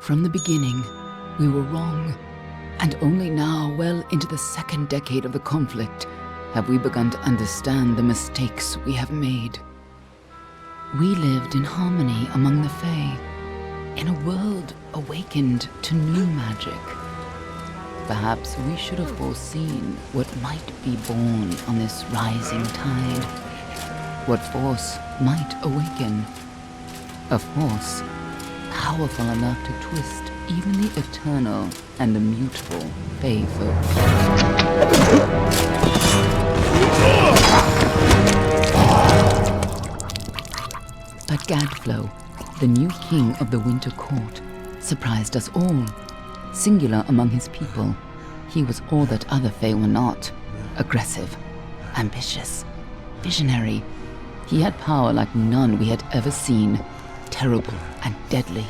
From the beginning, we were wrong. And only now, well into the second decade of the conflict, have we begun to understand the mistakes we have made. We lived in harmony among the Fae, in a world awakened to new magic. Perhaps we should have foreseen what might be born on this rising tide. What force might awaken. A force powerful enough to twist even the eternal and immutable Fae folk. But Gadflow, the new king of the Winter Court, surprised us all. Singular among his people, he was all that other Fae were not. Aggressive, ambitious, visionary. He had power like none we had ever seen, terrible and deadly.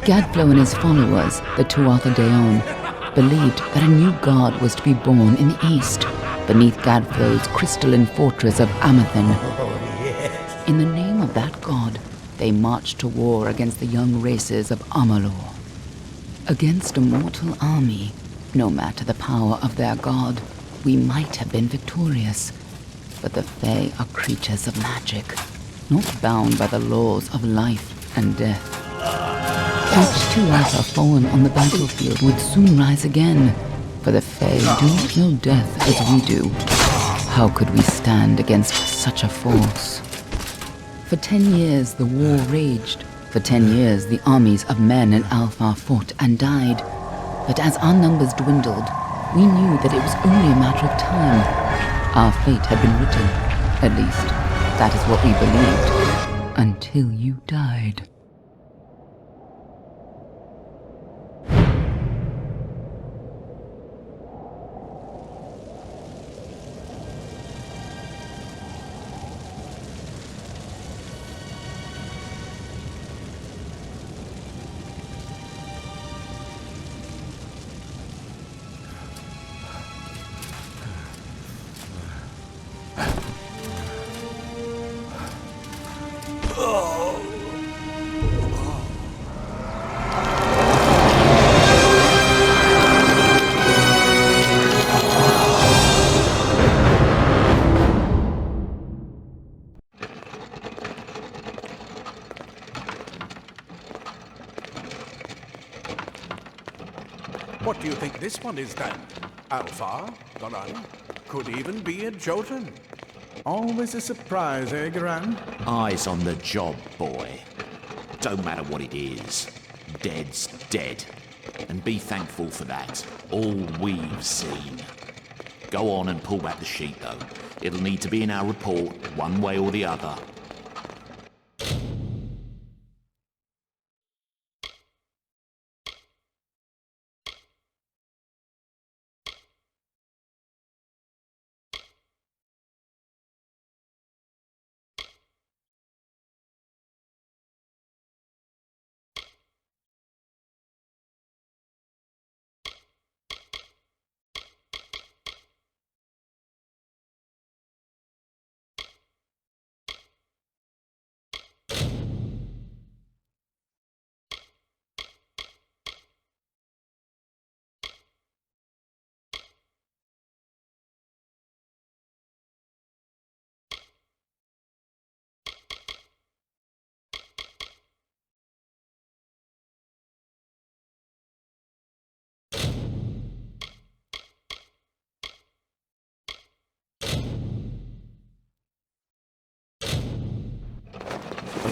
Gadflow and his followers, the Tuatha Deon, believed that a new god was to be born in the east, beneath Gadflow's crystalline fortress of Amathen. In the name of that god, they marched to war against the young races of Amalur. Against a mortal army, no matter the power of their god, we might have been victorious. But the Fae are creatures of magic, not bound by the laws of life and death. Each Tuatha fallen on the battlefield would soon rise again, for the Fae do not know death as we do. How could we stand against such a force? For 10 years the war raged. For 10 years the armies of Men and Alpha fought and died. But as our numbers dwindled, we knew that it was only a matter of time. Our fate had been written. At least, that is what we believed. Until you died. What do you think this one is then? Alpha? Garan? Could even be a Jotun. Always a surprise, eh, Garan? Eyes on the job, boy. Don't matter what it is. Dead's dead. And be thankful for that. All we've seen. Go on and pull back the sheet, though. It'll need to be in our report, one way or the other.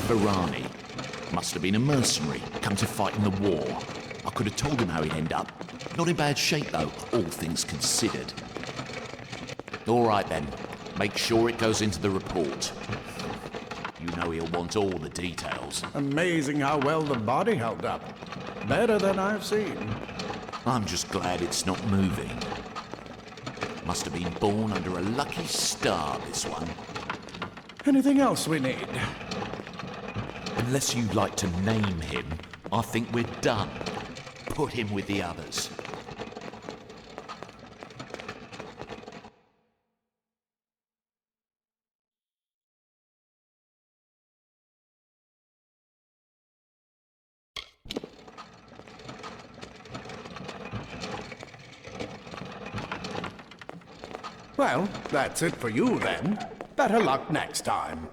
Varani. Must have been a mercenary, come to fight in the war. I could have told him how he'd end up. Not in bad shape, though, all things considered. All right, then. Make sure it goes into the report. You know he'll want all the details. Amazing how well the body held up. Better than I've seen. I'm just glad it's not moving. Must have been born under a lucky star, this one. Anything else we need? Unless you'd like to name him, I think we're done. Put him with the others. Well, that's it for you then. Better luck next time.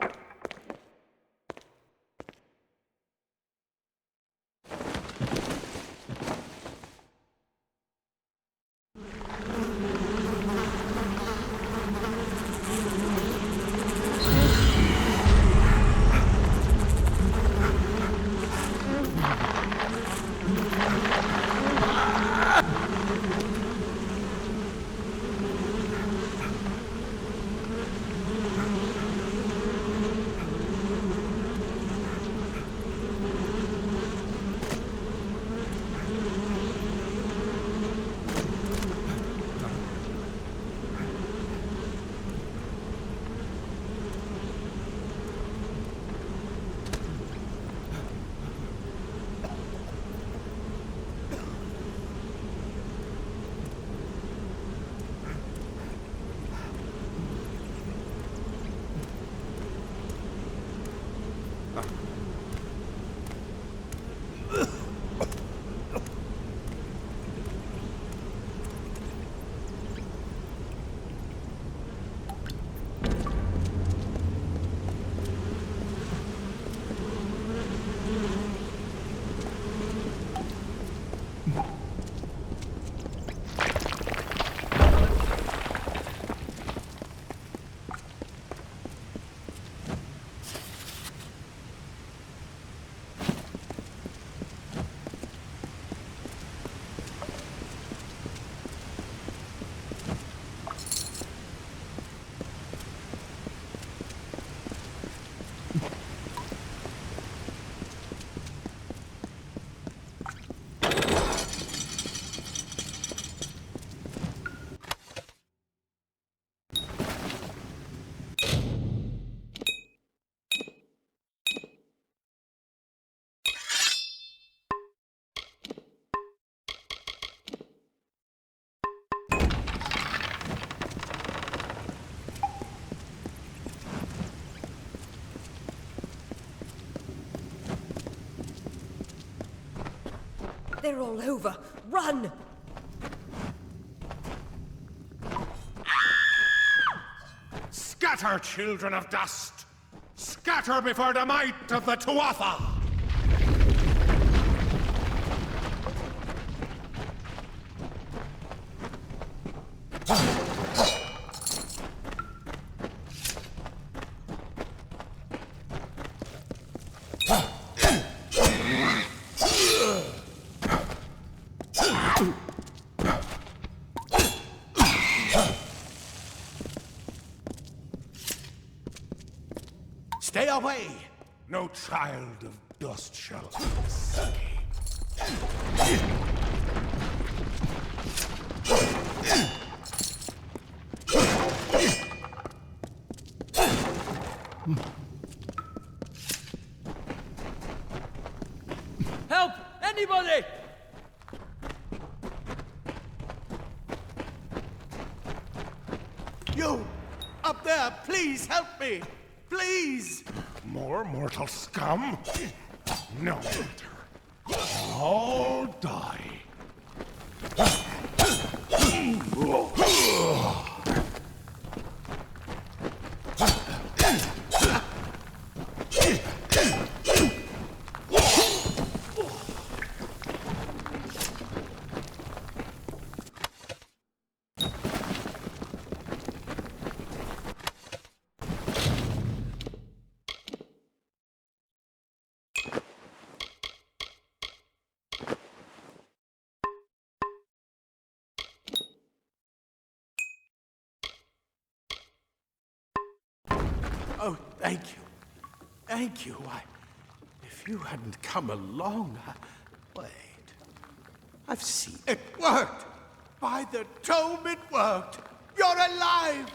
They're all over. Run! Scatter, children of dust! Scatter before the might of the Tuatha! Stay away! No child of dust shall escape. Help! Anybody! You! Up there, please help me! Please! More mortal scum? No matter. All die. Oh, thank you. Thank you. If you hadn't come along, wait. I've seen it worked. By the tome, it worked. You're alive.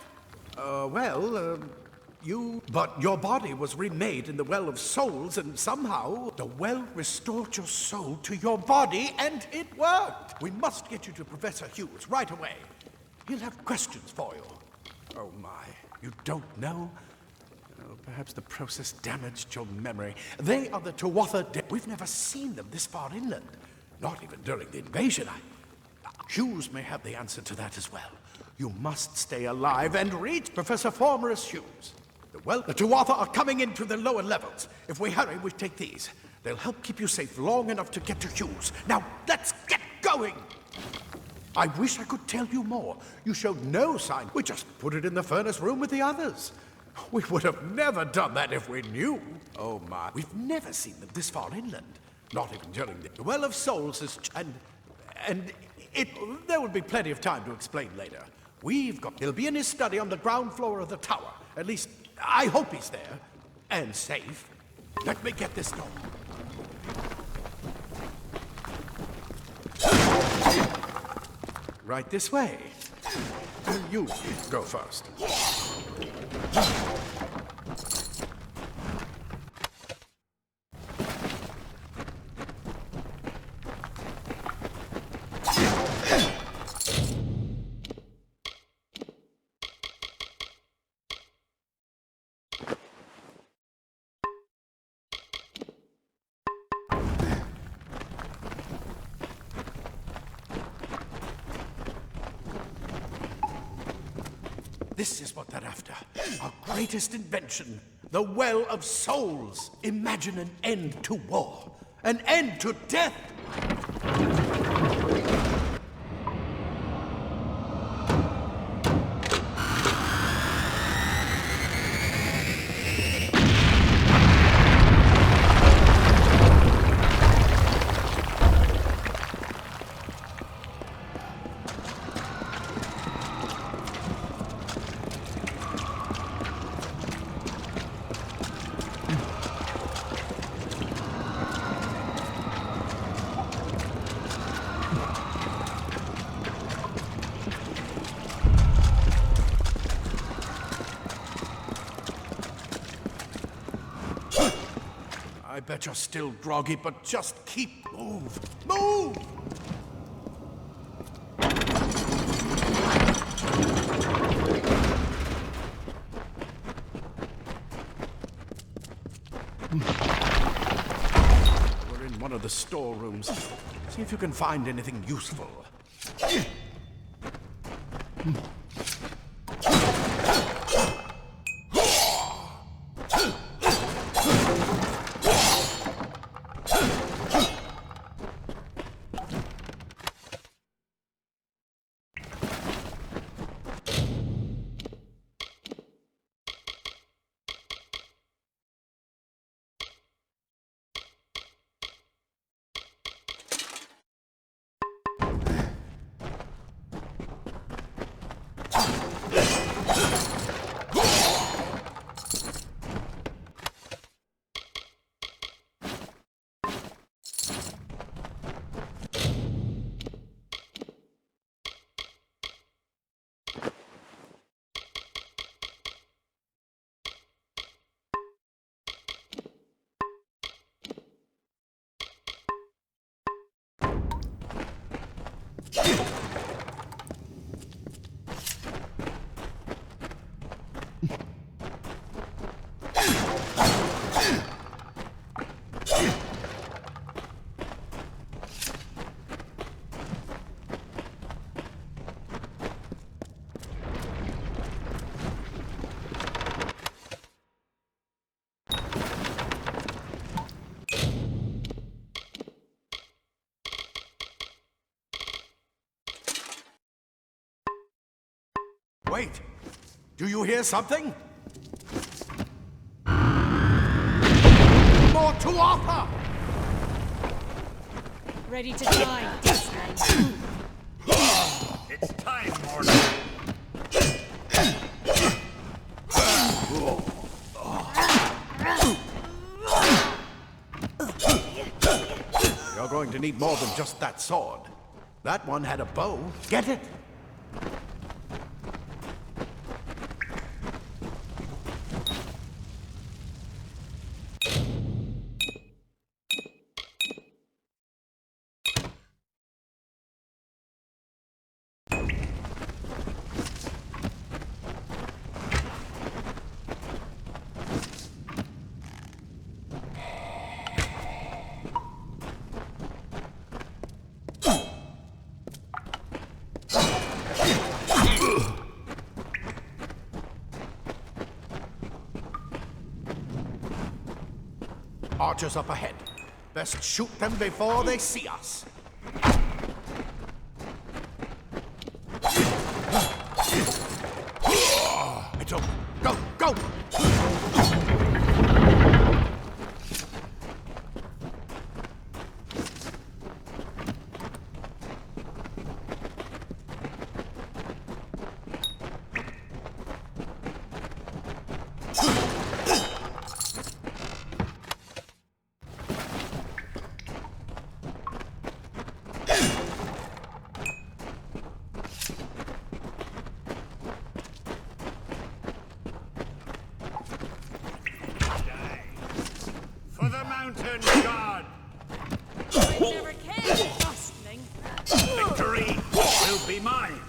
But your body was remade in the Well of Souls, and somehow the well restored your soul to your body, and it worked. We must get you to Professor Hughes right away. He'll have questions for you. Oh my, you don't know? Perhaps the process damaged your memory. They are the Tuatha We've never seen them this far inland. Not even during the invasion. Hughes may have the answer to that as well. You must stay alive and reach Professor Former's Hughes. The Tuatha are coming into the lower levels. If we hurry, we take these. They'll help keep you safe long enough to get to Hughes. Now, let's get going! I wish I could tell you more. You showed no sign. We just put it in the furnace room with the others. We would have never done that if we knew. Oh my, we've never seen them this far inland. Not even during the Well of Souls is... There will be plenty of time to explain later. He'll be in his study on the ground floor of the tower. At least, I hope he's there. And safe. Let me get this door. Right this way. You go first. This is what they're after. Our greatest invention. The Well of Souls. Imagine an end to war. An end to death. I bet you're still groggy, but just keep move. Move! We're in one of the storerooms. See if you can find anything useful. Wait! Do you hear something? More Tuatha! Ready to die, Disney. It's time, Mortal. You're going to need more than just that sword. That one had a bow. Get it? archers up ahead. Best shoot them before they see us. It's over. Go, go! For the mountain god! I never cared, bustling. Victory will be mine!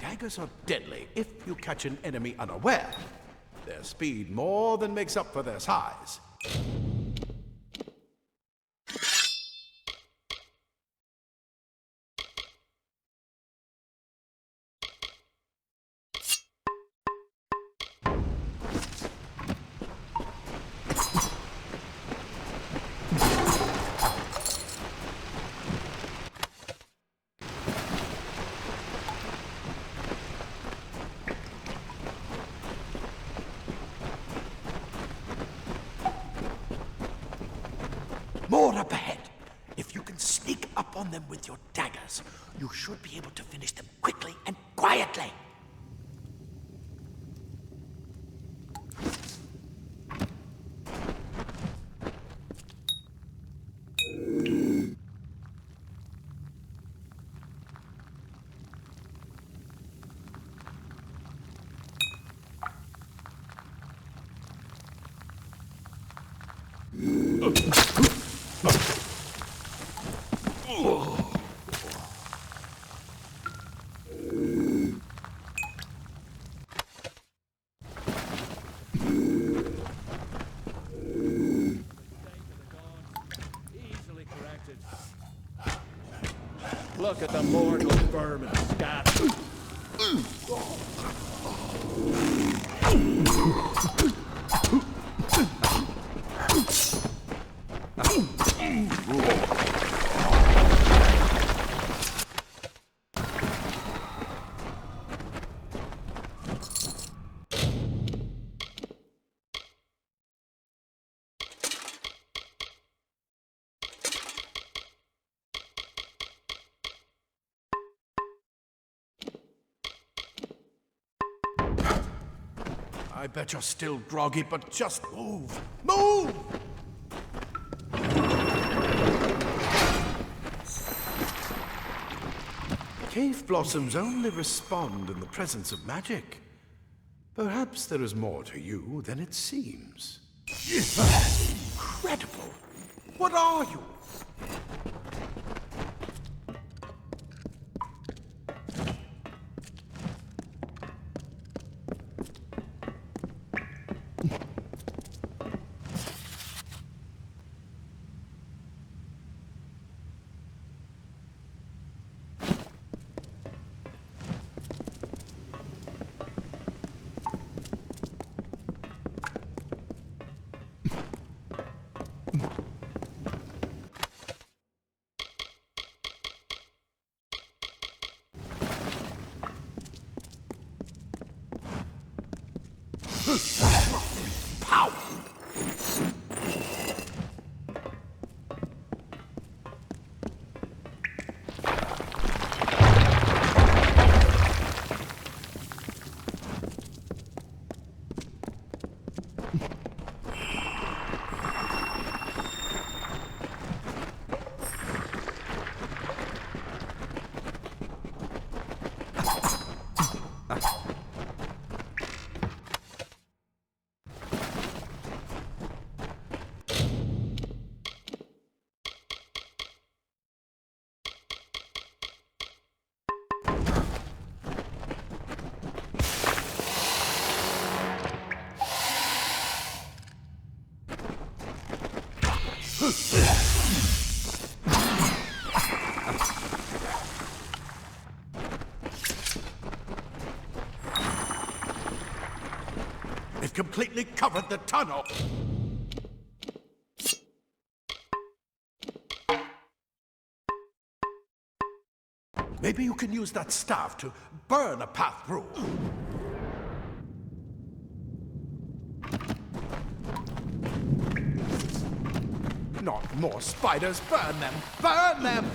Daggers are deadly if you catch an enemy unaware. Their speed more than makes up for their size. More up ahead. If you can sneak up on them with your daggers, you should be able to finish them quickly and quietly. Easily corrected. Look at the mortal vermin scattered. I bet you're still groggy, but just move. Move! Cave blossoms only respond in the presence of magic. Perhaps there is more to you than it seems. Incredible! What are you? completely covered the tunnel. Maybe you can use that staff to burn a path through. Not more spiders! Burn them! Burn them!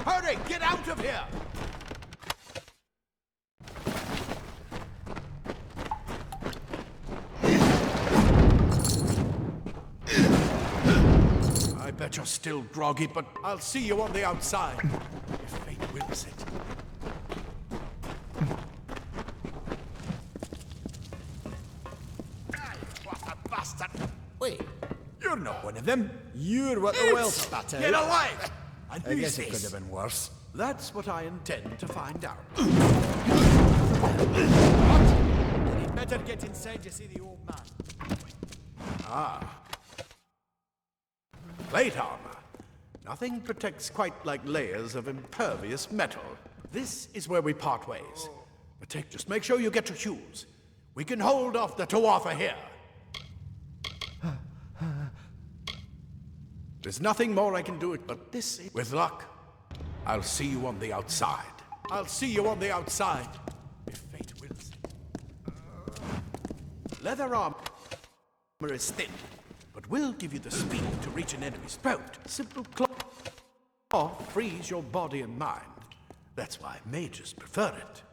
Hurry! Get out of here! I bet you're still groggy, but I'll see you on the outside. If fate wills it. What a bastard! Wait, you're not one of them. You're what the well spat out. Get alive! And I who's guess it this? could have been worse. That's what I intend to find out. Then he'd better get inside to see the old man. Plate armor. Nothing protects quite like layers of impervious metal. This is where we part ways. But just make sure you get to Hughes. We can hold off the Tuatha here. There's nothing more I can do, but this is... With luck, I'll see you on the outside. I'll see you on the outside, if fate wills it. Leather armor is thin, but will give you the speed to reach an enemy's throat. Simple claw frees your body and mind. That's why mages prefer it.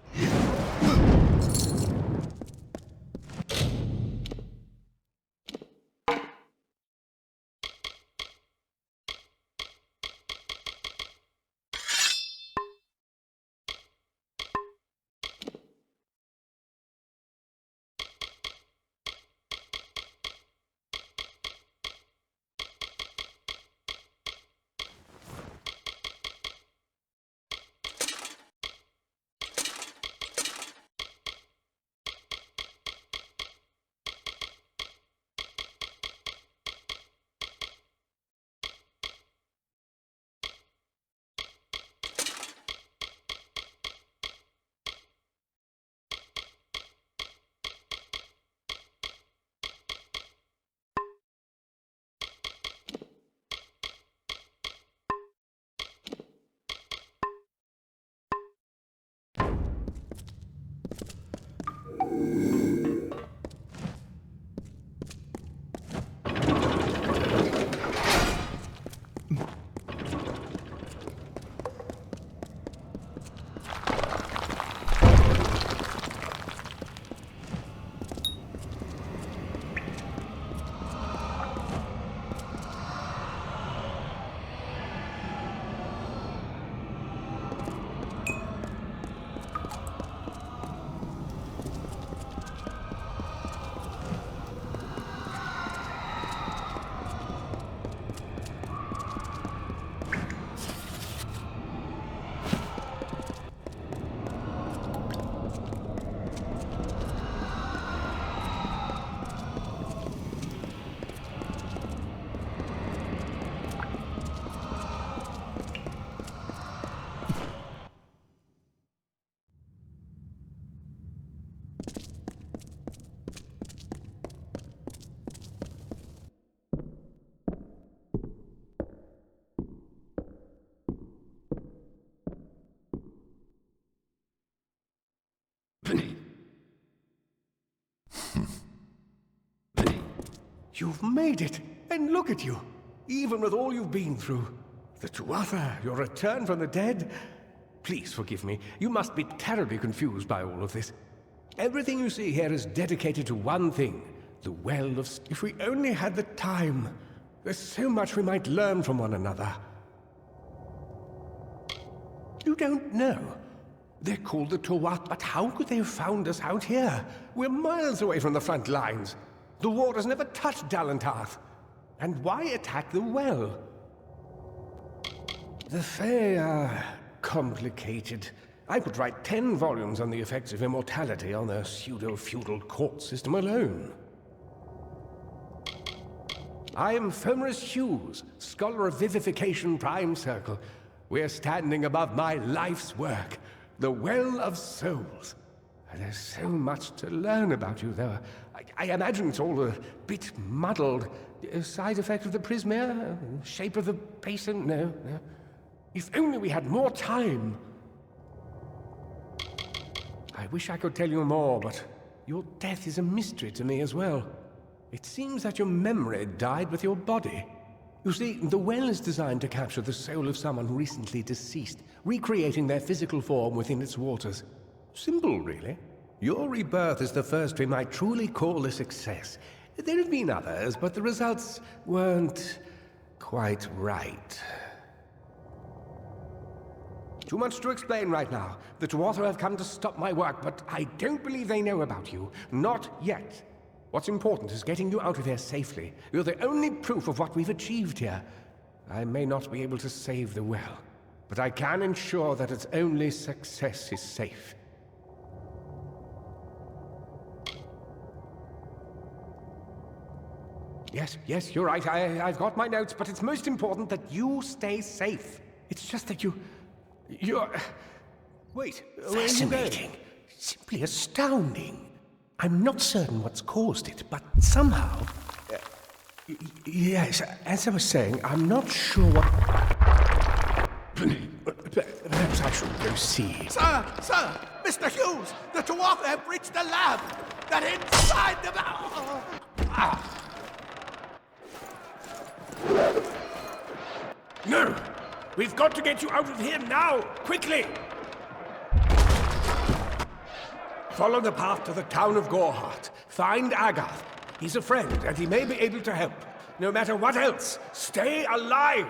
You've made it, and look at you. Even with all you've been through. The Tuatha, your return from the dead. Please forgive me. You must be terribly confused by all of this. Everything you see here is dedicated to one thing. The Well of... If we only had the time. There's so much we might learn from one another. You don't know. They're called the Tuatha, but how could they have found us out here? We're miles away from the front lines. The war has never touched Dalantarth. And why attack the well? The Fae are complicated. I could write 10 volumes on the effects of immortality on their pseudo-feudal court system alone. I am Fomris Hughes, Scholar of Vivification Prime Circle. We're standing above my life's work, the Well of Souls. There's so much to learn about you, though. I imagine it's all a bit muddled. A side effect of the prismere? Shape of the basin? No. If only we had more time. I wish I could tell you more, but your death is a mystery to me as well. It seems that your memory died with your body. You see, the well is designed to capture the soul of someone recently deceased, recreating their physical form within its waters. Simple, really. Your rebirth is the first we might truly call a success. There have been others, but the results weren't quite right. Too much to explain right now. The Tuatha have come to stop my work, but I don't believe they know about you. Not yet. What's important is getting you out of here safely. You're the only proof of what we've achieved here. I may not be able to save the well, but I can ensure that its only success is safe. Yes, you're right. I've got my notes, but it's most important that you stay safe. It's just that you're... Wait, fascinating. Simply astounding. I'm not certain what's caused it, but somehow... yes, as I was saying, I'm not sure what... Perhaps I should go see. Sir! Mr. Hughes! The Tuatha have reached the lab! They're inside the... No! We've got to get you out of here now! Quickly! Follow the path to the town of Gorhart. Find Agath. He's a friend, and he may be able to help. No matter what else, stay alive!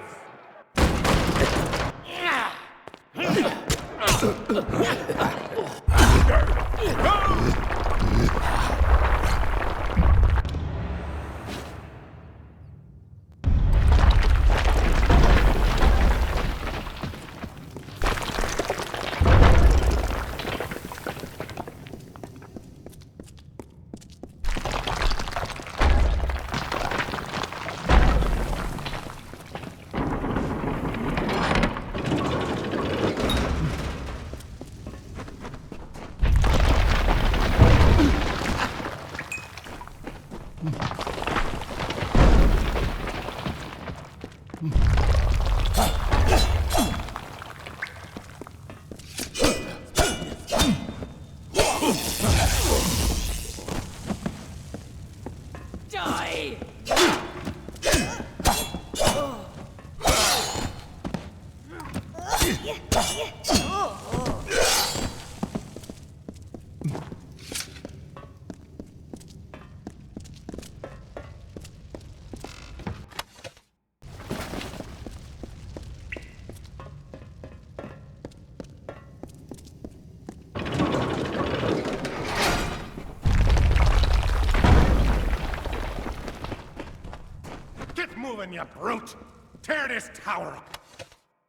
Moving, you brute! Tear this tower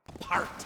apart!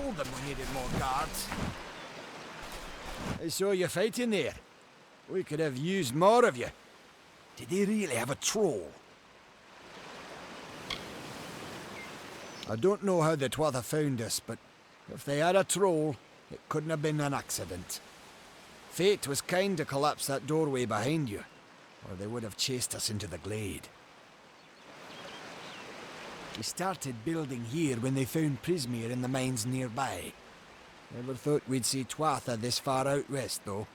told them we needed more guards. I saw you fighting there. We could have used more of you. Did they really have a troll? I don't know how the Twatha found us, but if they had a troll, it couldn't have been an accident. Fate was kind to collapse that doorway behind you, or they would have chased us into the glade. We started building here when they found Prismeer in the mines nearby. Never thought we'd see Twatha this far out west, though.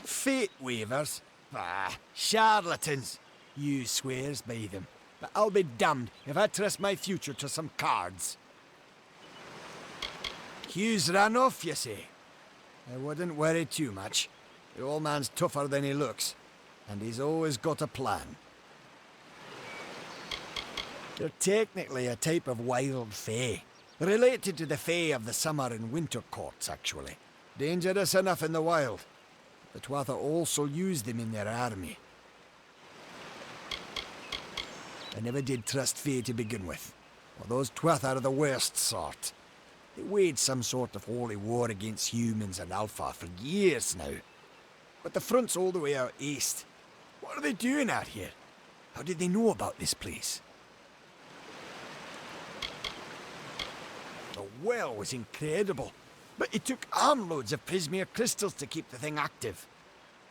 Fate weavers? Ah, charlatans. You swears by them. But I'll be damned if I trust my future to some cards. Hugh's ran off, you say? I wouldn't worry too much. The old man's tougher than he looks, and he's always got a plan. They're technically a type of wild fae. Related to the fae of the summer and winter courts, actually. Dangerous enough in the wild. The Twatha also use them in their army. I never did trust fae to begin with. Well, those Twatha are the worst sort. They waged some sort of holy war against humans and Alpha for years now. But the front's all the way out east. What are they doing out here? How did they know about this place? The well was incredible, but it took armloads of Prismeer crystals to keep the thing active.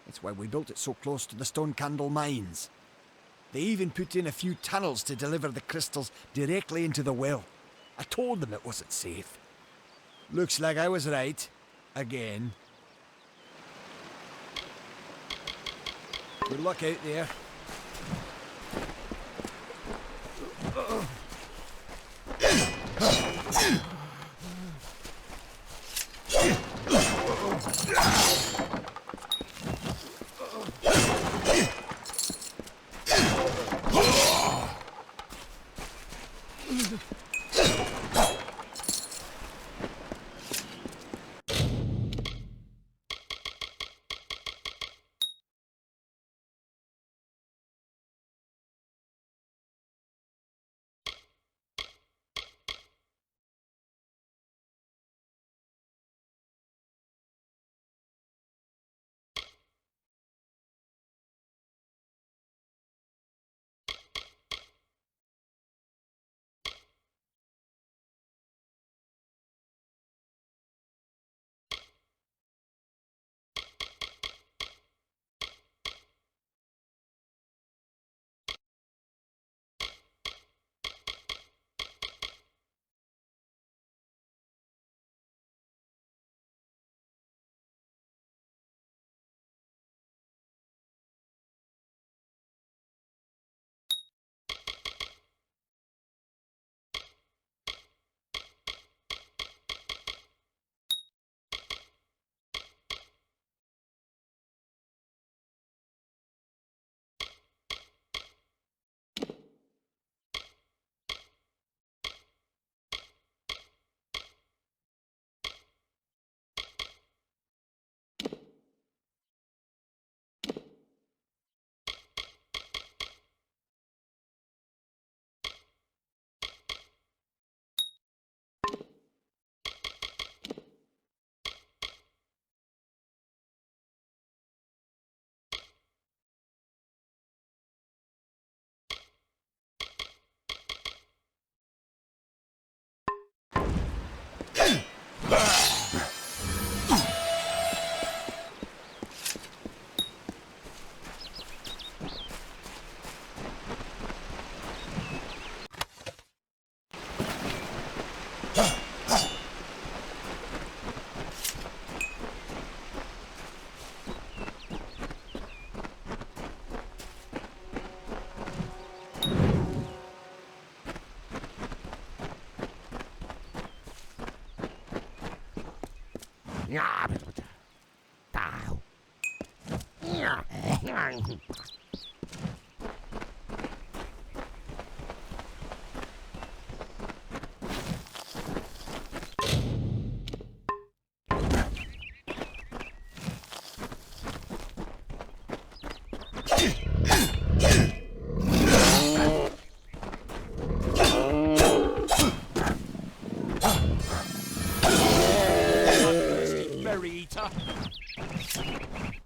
That's why we built it so close to the Stone Candle mines. They even put in a few tunnels to deliver the crystals directly into the well. I told them it wasn't safe. Looks like I was right. Again. Good luck out there.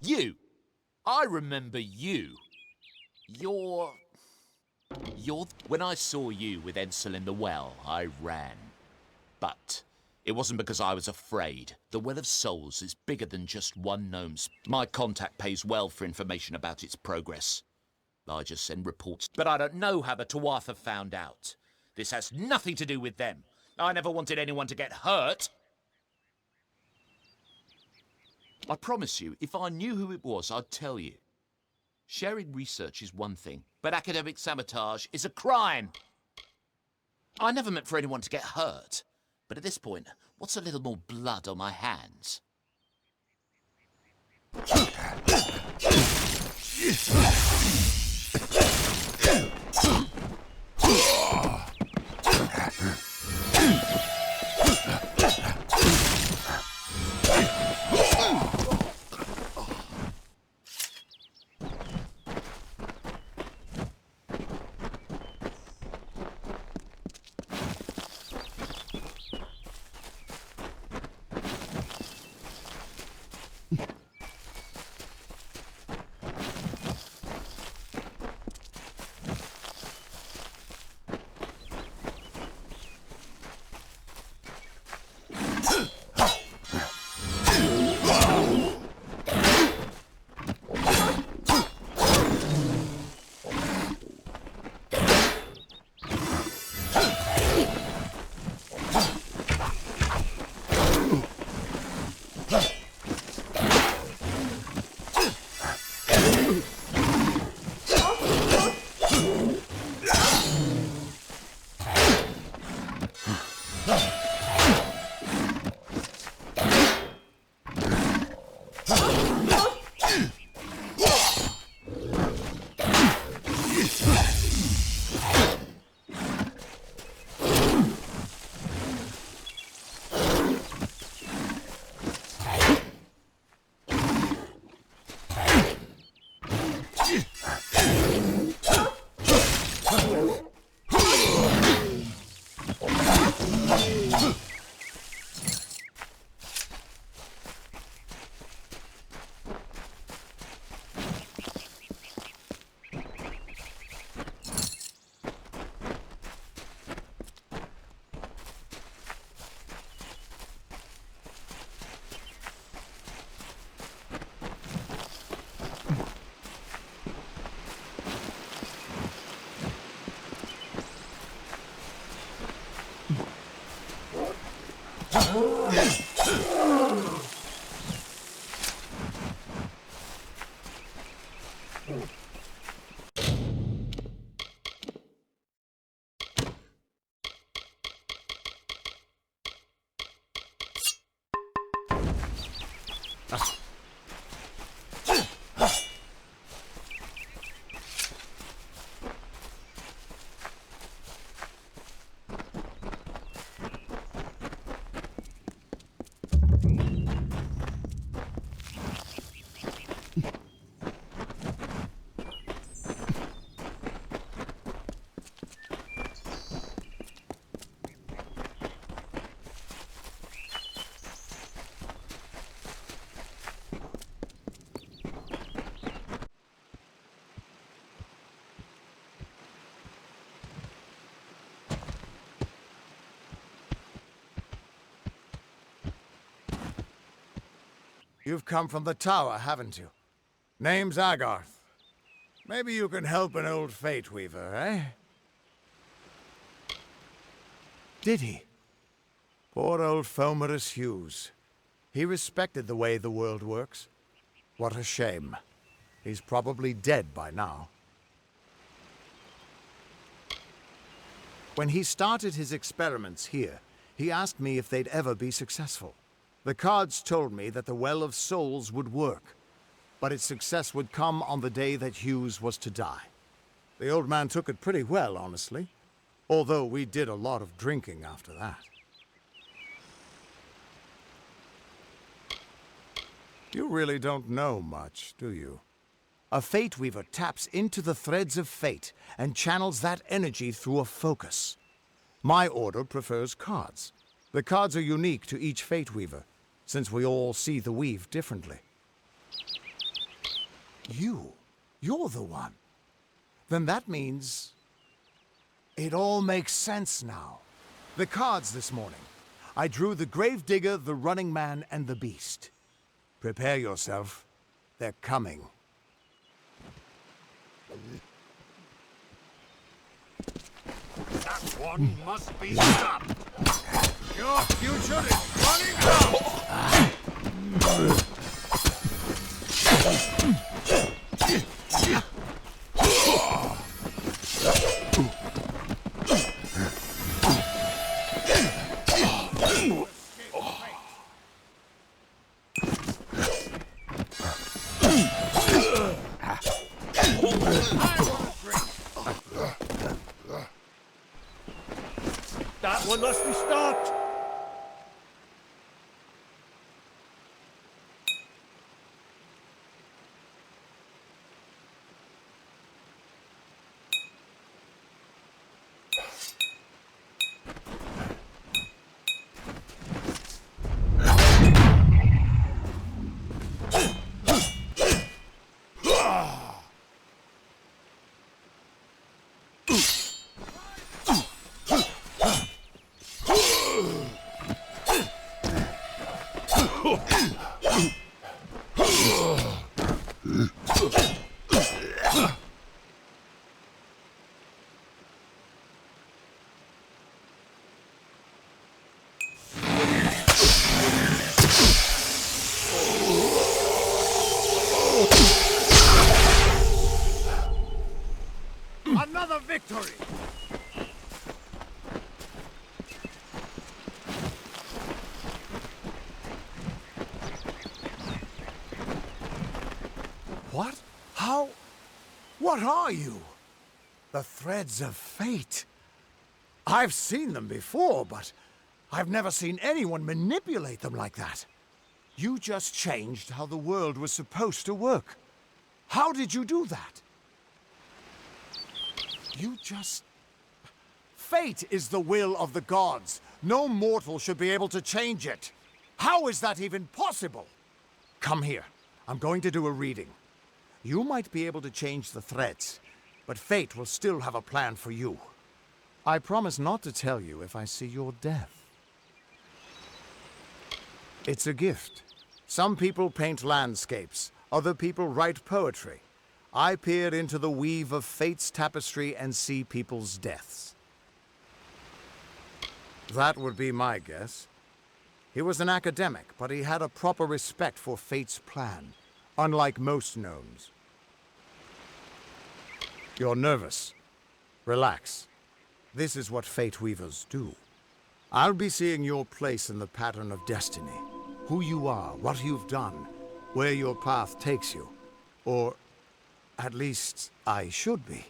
You! I remember you. You're... When I saw you with Ensel in the well, I ran. But it wasn't because I was afraid. The Well of Souls is bigger than just one gnome's. My contact pays well for information about its progress. I just send reports, but I don't know how the Tuatha found out. This has nothing to do with them. I never wanted anyone to get hurt. I promise you, if I knew who it was, I'd tell you. Sharing research is one thing, but academic sabotage is a crime. I never meant for anyone to get hurt. But at this point, what's a little more blood on my hands? You've come from the tower, haven't you? Name's Agarth. Maybe you can help an old Fate Weaver, eh? Did he? Poor old Fomerus Hughes. He respected the way the world works. What a shame. He's probably dead by now. When he started his experiments here, he asked me if they'd ever be successful. The cards told me that the Well of Souls would work, but its success would come on the day that Hughes was to die. The old man took it pretty well, honestly, although we did a lot of drinking after that. You really don't know much, do you? A Fate Weaver taps into the threads of fate and channels that energy through a focus. My order prefers cards. The cards are unique to each Fate Weaver, since we all see the weave differently. You're the one. Then that means... It all makes sense now. The cards this morning. I drew the Gravedigger, the Running Man, and the Beast. Prepare yourself. They're coming. That one must be stopped. Your future is running out. That one must be stopped! Another victory! What? How? What are you? The threads of fate. I've seen them before, but I've never seen anyone manipulate them like that. You just changed how the world was supposed to work. How did you do that? You just... Fate is the will of the gods. No mortal should be able to change it. How is that even possible? Come here. I'm going to do a reading. You might be able to change the threads, but fate will still have a plan for you. I promise not to tell you if I see your death. It's a gift. Some people paint landscapes, other people write poetry. I peer into the weave of fate's tapestry and see people's deaths. That would be my guess. He was an academic, but he had a proper respect for fate's plan, unlike most gnomes. You're nervous. Relax. This is what fate weavers do. I'll be seeing your place in the pattern of destiny. Who you are, what you've done, where your path takes you. Or, at least, I should be.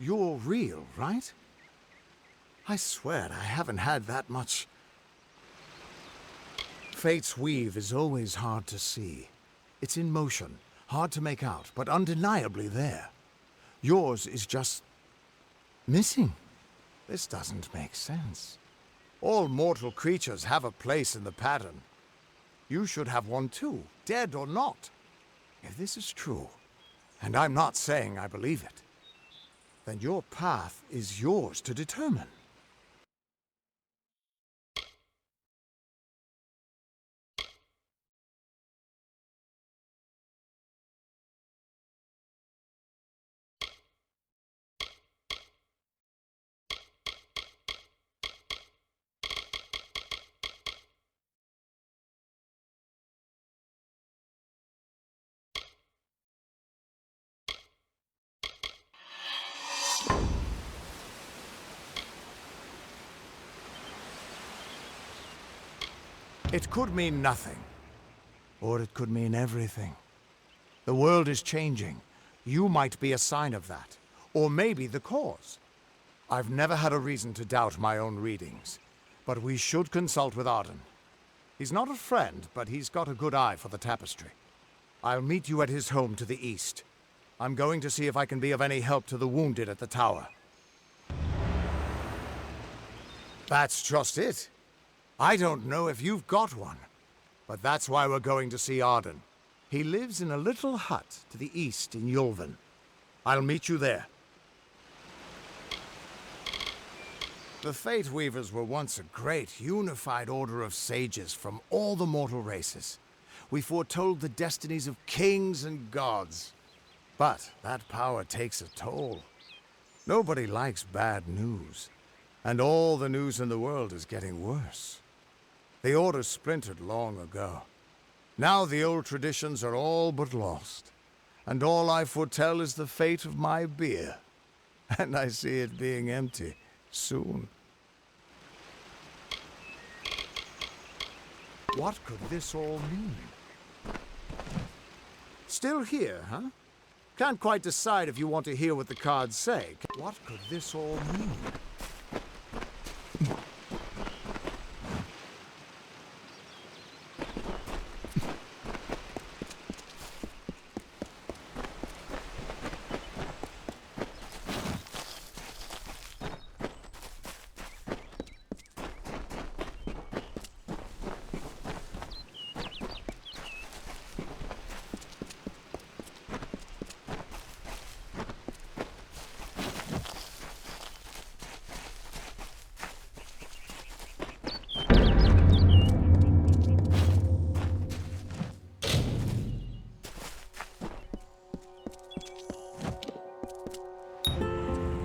You're real, right? I swear I haven't had that much... Fate's weave is always hard to see. It's in motion, hard to make out, but undeniably there. Yours is just... missing. This doesn't make sense. All mortal creatures have a place in the pattern. You should have one too, dead or not. If this is true, and I'm not saying I believe it, then your path is yours to determine. It could mean nothing, or it could mean everything. The world is changing. You might be a sign of that, or maybe the cause. I've never had a reason to doubt my own readings, but we should consult with Arden. He's not a friend, but he's got a good eye for the tapestry. I'll meet you at his home to the east. I'm going to see if I can be of any help to the wounded at the tower. That's just it. I don't know if you've got one, but that's why we're going to see Arden. He lives in a little hut to the east in Yulven. I'll meet you there. The Fate Weavers were once a great, unified order of sages from all the mortal races. We foretold the destinies of kings and gods. But that power takes a toll. Nobody likes bad news. And all the news in the world is getting worse. The order splintered long ago. Now the old traditions are all but lost. And all I foretell is the fate of my beer. And I see it being empty soon. What could this all mean? Still here, huh? Can't quite decide if you want to hear what the cards say. What could this all mean?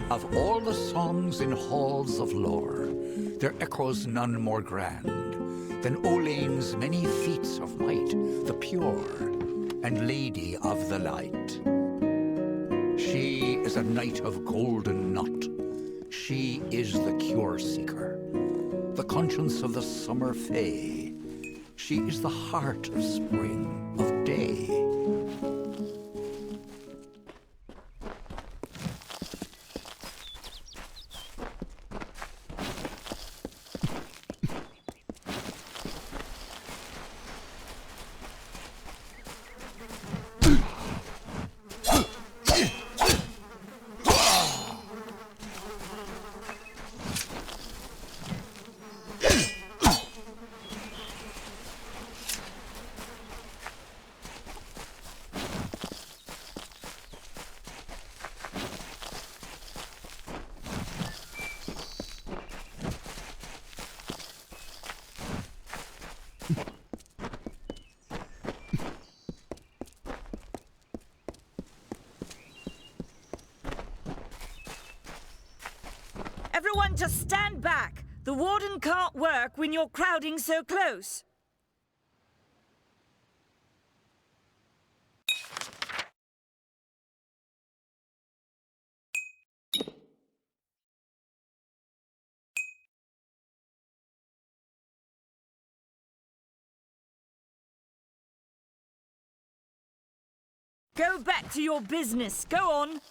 Of all the songs in halls of lore, there echoes none more grand than Olain's many feats of might, the pure and lady of the light. She is a knight of golden knot. She is the cure seeker, the conscience of the summer fae. She is the heart of spring, of day. Everyone just stand back. The warden can't work when you're crowding so close. Go back to your business. Go on.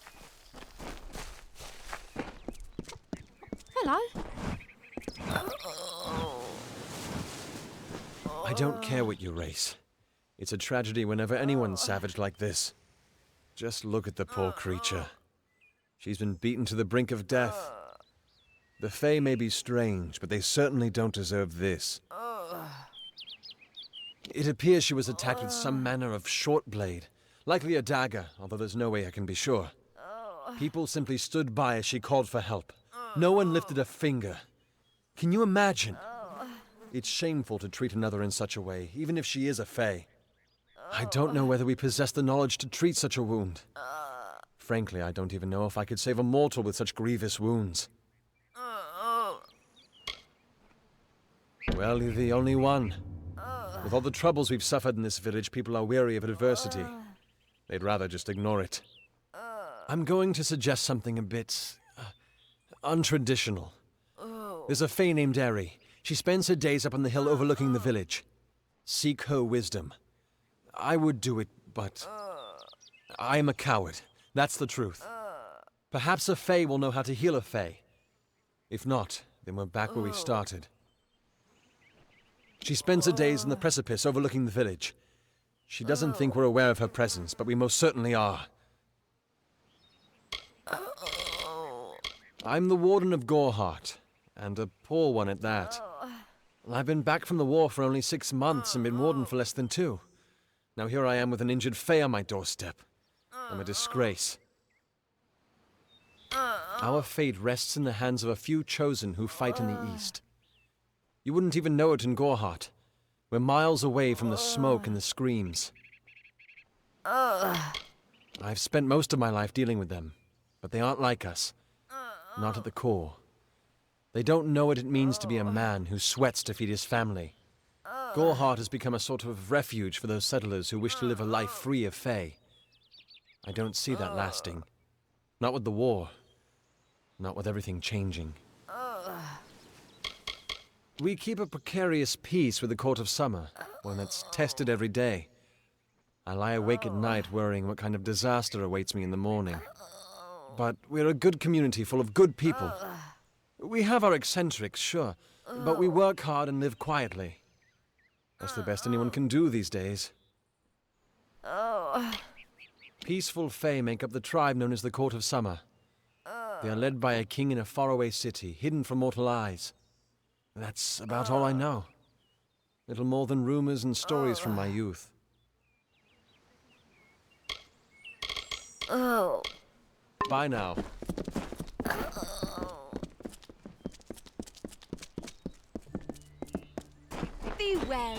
Hello. I don't care what you race. It's a tragedy whenever anyone's savage like this. Just look at the poor creature. She's been beaten to the brink of death. The Fae may be strange, but they certainly don't deserve this. It appears she was attacked with some manner of short blade, likely a dagger, although there's no way I can be sure. People simply stood by as she called for help. No one lifted a finger. Can you imagine? It's shameful to treat another in such a way, even if she is a Fae. I don't know whether we possess the knowledge to treat such a wound. Frankly, I don't even know if I could save a mortal with such grievous wounds. Well, you're the only one. With all the troubles we've suffered in this village, people are weary of adversity. They'd rather just ignore it. I'm going to suggest something a bit untraditional. There's a Fae named Eri. She spends her days up on the hill overlooking the village. Seek her wisdom. I would do it, but I am a coward. That's the truth. Perhaps a Fae will know how to heal a Fae. If not, then we're back where we started. She spends her days in the precipice overlooking the village. She doesn't think we're aware of her presence, but we most certainly are. I'm the Warden of Goreheart, and a poor one at that. I've been back from the war for only 6 months and been Warden for less than 2. Now here I am with an injured Fae on my doorstep. I'm a disgrace. Our fate rests in the hands of a few chosen who fight in the east. You wouldn't even know it in Gorhart. We're miles away from the smoke and the screams. I've spent most of my life dealing with them, but they aren't like us. Not at the core. They don't know what it means to be a man who sweats to feed his family. Gorhart has become a sort of refuge for those settlers who wish to live a life free of Fae. I don't see that lasting. Not with the war. Not with everything changing. We keep a precarious peace with the Court of Summer, one that's tested every day. I lie awake at night worrying what kind of disaster awaits me in the morning. But we're a good community full of good people. We have our eccentrics, sure, but we work hard and live quietly. That's the best anyone can do these days. Peaceful Fae make up the tribe known as the Court of Summer. They are led by a king in a faraway city, hidden from mortal eyes. That's about all I know. Little more than rumors and stories from my youth. Bye now. Be well.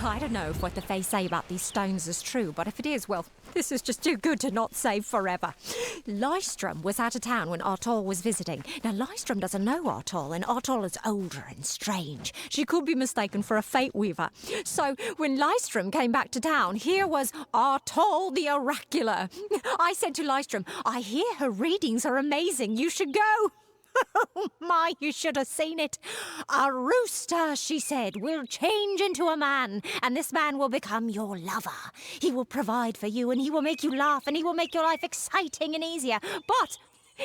I don't know if what the Fae say about these stones is true, but if it is, well, this is just too good to not save forever. Lystrom was out of town when Artol was visiting. Now, Lystrom doesn't know Artol, and Artol is older and strange. She could be mistaken for a fate weaver. So, when Lystrom came back to town, here was Artol the Oracular. I said to Lystrom, I hear her readings are amazing. You should go. Oh my, you should have seen it. A rooster, she said, will change into a man, and this man will become your lover. He will provide for you, and he will make you laugh, and he will make your life exciting and easier. But,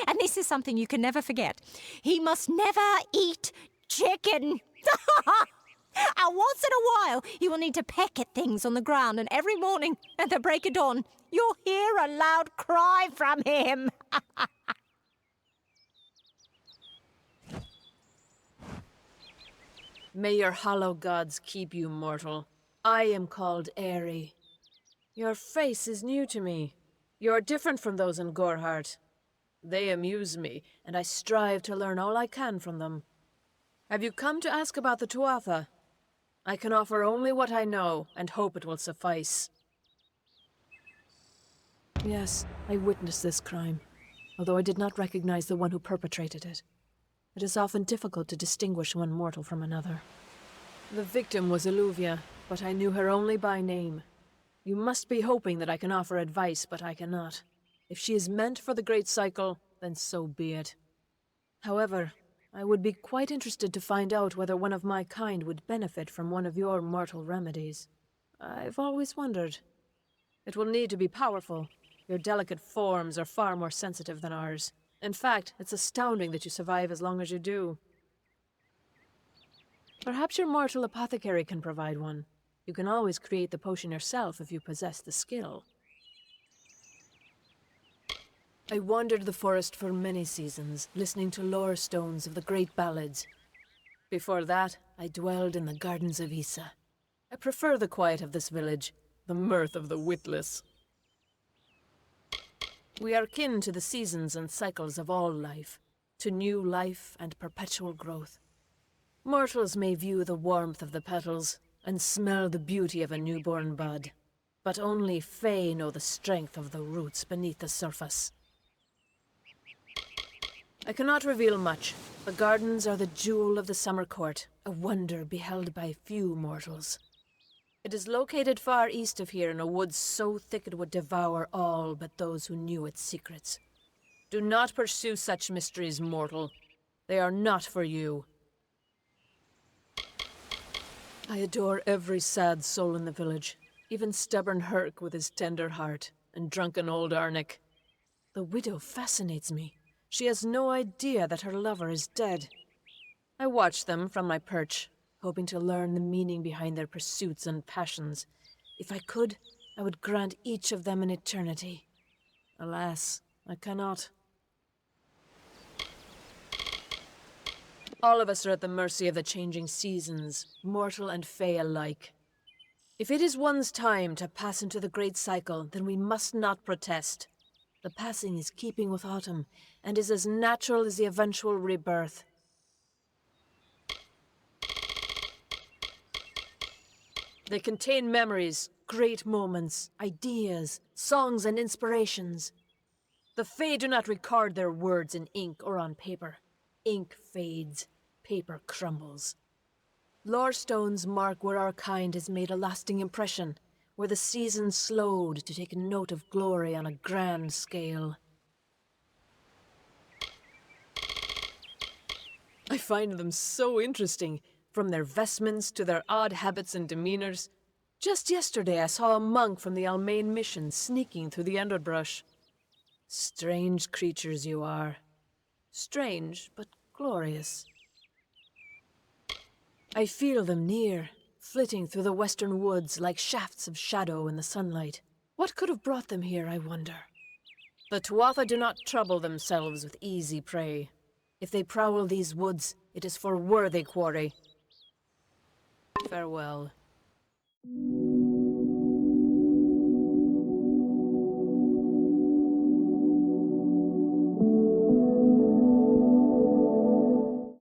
and this is something you can never forget, he must never eat chicken. And once in a while, you will need to peck at things on the ground, and every morning at the break of dawn, you'll hear a loud cry from him. May your hollow gods keep you, mortal. I am called Aerie. Your face is new to me. You are different from those in Gorhart. They amuse me, and I strive to learn all I can from them. Have you come to ask about the Tuatha? I can offer only what I know, and hope it will suffice. Yes, I witnessed this crime, although I did not recognize the one who perpetrated it. It is often difficult to distinguish one mortal from another. The victim was Illuvia, but I knew her only by name. You must be hoping that I can offer advice, but I cannot. If she is meant for the Great Cycle, then so be it. However, I would be quite interested to find out whether one of my kind would benefit from one of your mortal remedies. I've always wondered. It will need to be powerful. Your delicate forms are far more sensitive than ours. In fact, it's astounding that you survive as long as you do. Perhaps your mortal apothecary can provide one. You can always create the potion yourself if you possess the skill. I wandered the forest for many seasons, listening to lore stones of the great ballads. Before that, I dwelled in the gardens of Issa. I prefer the quiet of this village, the mirth of the witless. We are kin to the seasons and cycles of all life, to new life and perpetual growth. Mortals may view the warmth of the petals and smell the beauty of a newborn bud, but only Fae know the strength of the roots beneath the surface. I cannot reveal much. The gardens are the jewel of the summer court, a wonder beheld by few mortals. It is located far east of here in a wood so thick it would devour all but those who knew its secrets. Do not pursue such mysteries, mortal. They are not for you. I adore every sad soul in the village, even stubborn Herc with his tender heart, and drunken old Arnik. The widow fascinates me. She has no idea that her lover is dead. I watch them from my perch, hoping to learn the meaning behind their pursuits and passions. If I could, I would grant each of them an eternity. Alas, I cannot. All of us are at the mercy of the changing seasons, mortal and Fae alike. If it is one's time to pass into the Great Cycle, then we must not protest. The passing is keeping with autumn, and is as natural as the eventual rebirth. They contain memories, great moments, ideas, songs, and inspirations. The Fae do not record their words in ink or on paper. Ink fades, paper crumbles. Lore stones mark where our kind has made a lasting impression, where the seasons slowed to take note of glory on a grand scale. I find them so interesting, from their vestments to their odd habits and demeanors. Just yesterday I saw a monk from the Almain mission sneaking through the underbrush. Strange creatures you are. Strange, but glorious. I feel them near, flitting through the western woods like shafts of shadow in the sunlight. What could have brought them here, I wonder? The Tuatha do not trouble themselves with easy prey. If they prowl these woods, it is for worthy quarry. Farewell.